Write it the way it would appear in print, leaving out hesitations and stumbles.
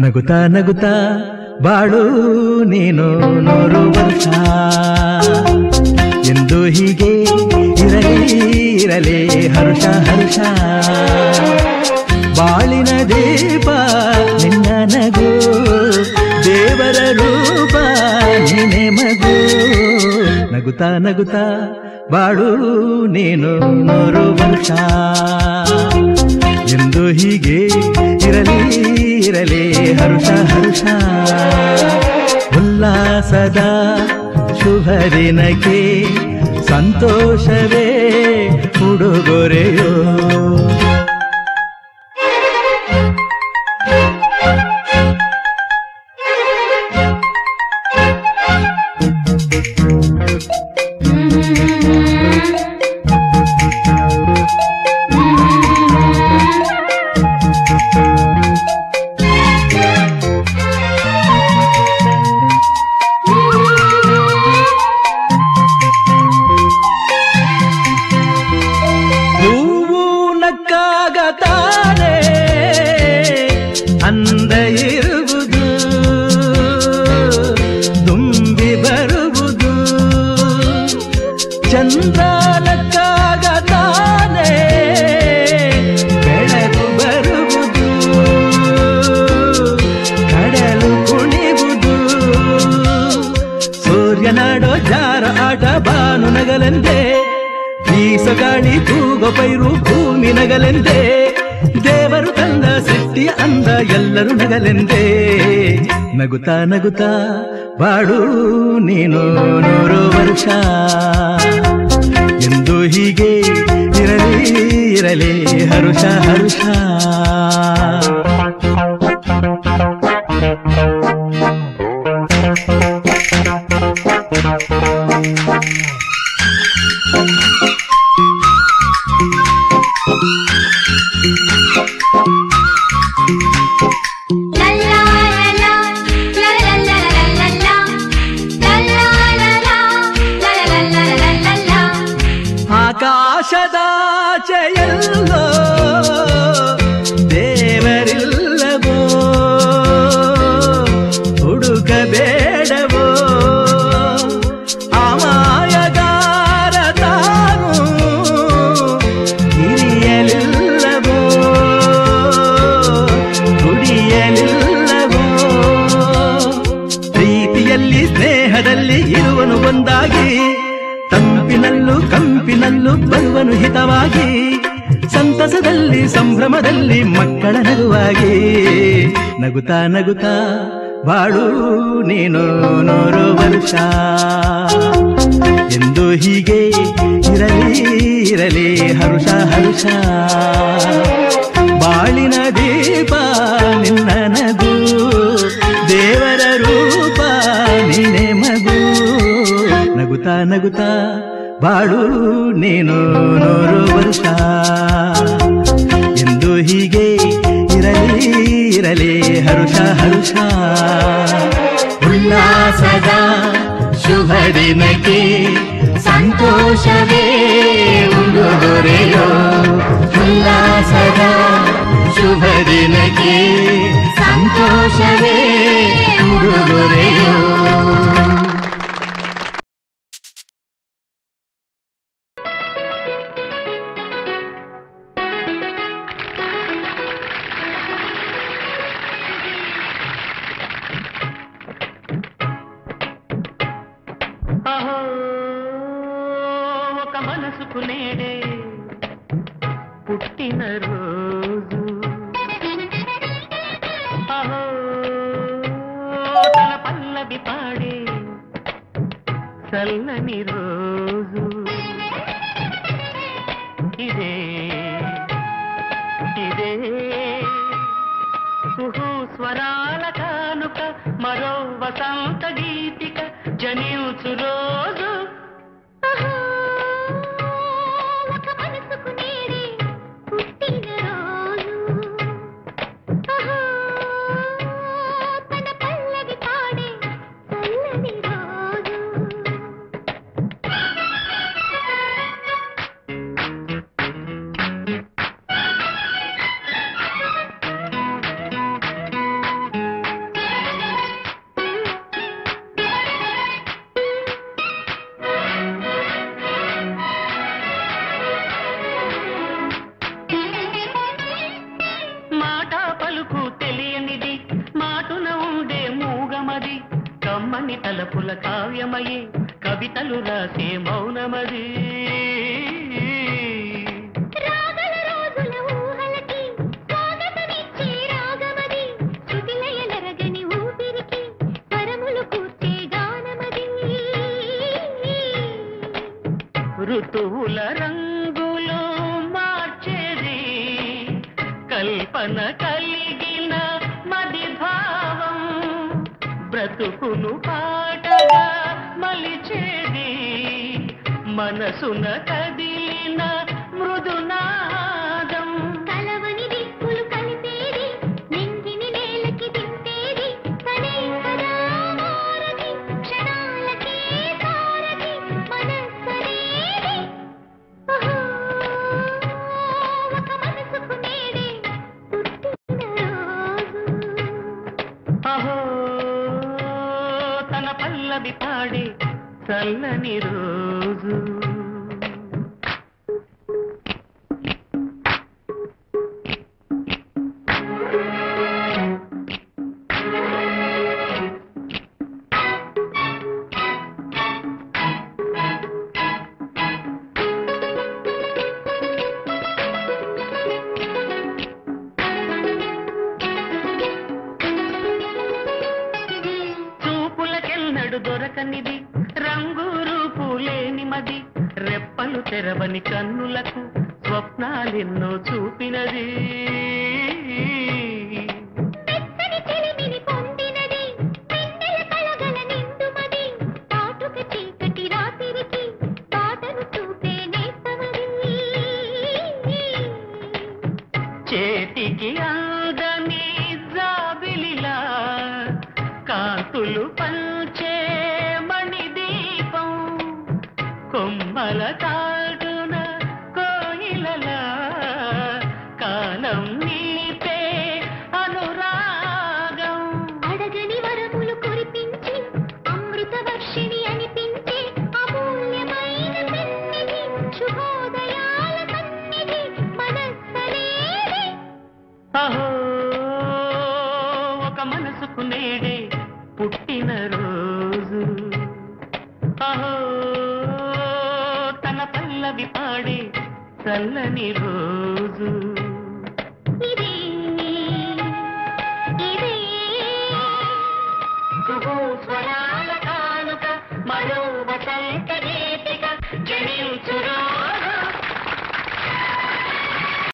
ನಗುತ್ತಾ ನಗುತ್ತಾ ಬಾಳು ನೀನು 100 ವರ್ಷ ಎಂದು ಹೀಗೆ ಇರಲಿ ಇರಲಿ ಹರುಷ ಹರುಷ ಬಾಳಿನ ದೀಪ ನಿನ್ನ ನಗು ದೇವರ ರೂಪ ನೀನೆ ಮಗು ನಗುತ್ತಾ ನಗುತ್ತಾ ಬಾಳು ನೀನು 100 ವರ್ಷ ಎಂದು ಹೀಗೆ ಇರಲಿ ಇರಲಿ ಹರುಷ ಹರುಷ ಉಲ್ಲಾಸದ ಶುಭ ದಿನಕ್ಕೆ ಸಂತೋಷವೇ ಉಡುಗೊರೆಯೋ ಅಂದ ಇರುವುದು ತುಂಬಿ ಬರುವುದು ಚಂದ್ರನಕ್ಕಾಗ ತಾನೇ ಬೆಳಕು ಬರುವುದು ಕಡಲು ಕುಣಿವುದು ಸೂರ್ಯನಾಡೋ ಜಾರ ಆಟ ಬಾನು ನಗಲೆಂದೇ ಬೀಸಗಾಳಿ ತೂಗೋ ಪೈರು ಭೂಮಿ ನಗಲೆಂದೇ ದೇವರು ತಂದ ಸೃಷ್ಟಿಯ ಅಂದ ಎಲ್ಲರೂ ನಗಲೆಂದೇ ನಗುತ್ತಾ ನಗುತ್ತಾ ಬಾಳು ನೀನು 100 ವರ್ಷ ಎಂದು ಹೀಗೆ ಇರಲಿ ಇರಲಿ ಹರುಷ ಹರುಷ ಆಕಾಶದಾಚೆಯಲ್ಲೋ ದೇವರಿಲ್ಲವೋ ಹುಡುಕಬೇಡವೋ ಅಮಾಯಗಾರ ತಾನು ಹಿರಿಯಲಿಲ್ಲವೋ ದುಡಿಯಲಿಲ್ಲವೋ ಪ್ರೀತಿಯಲ್ಲಿ ಸ್ನೇಹದಲ್ಲಿ ಇರುವನು ಒಂದಾಗಿ ತಂಪಿನಲ್ಲೂ ಕಂಪಿನಲ್ಲೂ ಬರುವನು ಹಿತವಾಗಿ ಸಂತಸದಲ್ಲಿ ಸಂಭ್ರಮದಲ್ಲಿ ಮಕ್ಕಳ ನಗುವಾಗಿ ನಗುತ್ತಾ ನಗುತ್ತಾ ಬಾಳು ನೀನು 100 ವರ್ಷ ಎಂದು ಹೀಗೆ ಇರಲಿ ಇರಲಿ ಹರುಷ ಹರುಷ ಬಾಳಿನ ದೀಪ ನಿನ್ನ ನಗು ದೇವರ ರೂಪ ನೀನೆ ಮಗು ನಗುತ್ತಾ ನಗುತ್ತಾ ಬಾಳು ನೀನು 100 ವರ್ಷ ಎಂದು ಹೀಗೆ ಇರಲಿ ಇರಲಿ ಹರುಷ ಹರುಷ ಉಲ್ಲಾಸದ ಶುಭ ದಿನಕ್ಕೆ ಸಂತೋಷವೇ ಉಡುಗೊರೆಯೋ ಉಲ್ಲಾಸದ ಶುಭ ದಿನಕ್ಕೆ ಸಂತೋಷವೇ ಉಡುಗೊರೆಯೋ మనసుకు నేడే పుట్టిన రోజు అహో తన పల్లవి పాడే చల్లని రోజు ఇదే ఇదే కుహు స్వరాల కానుక మరో వసంత గీతిక జనించు రోజు ఒక మనసుకు నేడే పుట్టిన రోజు తన పల్లవి పాడే చల్లని రోజు తెలియనిది మాటున ఉండే మూగమది కమ్మని తలపుల కావ్యమయే కవితలు రాసే మౌనమది రాగల రోజుల ఊహలకి స్వాగతమిచ్చే రాగమది శృతిలయ నరగని ఊపిరికి స్వరములు కూర్చే గానమది ఋతువుల రంగులు మార్చేది కల్పన కలిగిన మది భావం బ్రతుకును పాటగా మలిచేది మనసున కదిలిన మృదునాదం కలవని దిక్కులు కలిపేది నింగిని నేలకి దింపేది తనే కదా మారది క్షణాలకే సారది మనస్సనేది ఒక మనసుకు నేడే అహో తన పల్లవి పాడే చల్లని రోజు దొరకనిది రంగు రూపు లేని మది రెప్పలు తెరవని కన్నులకు స్వప్నాలెన్నో చూపినది చేతికి అందని జాబిలిలా కాంతులు పంచే మణిదీపం కొమ్మల తాడున కోయిలలా కాలం నీపే అనురాగం అడగని వరములు కురిపించి అమృత వర్షిణి అనిపించే అమూల్యమైన సన్నిధి శుభోదయాల సన్నిధి మనస్సనేది అహో ఒక మనసుకు నేడే పుట్టిన రోజు అహో తన పల్లవి పాడే చల్లని రోజు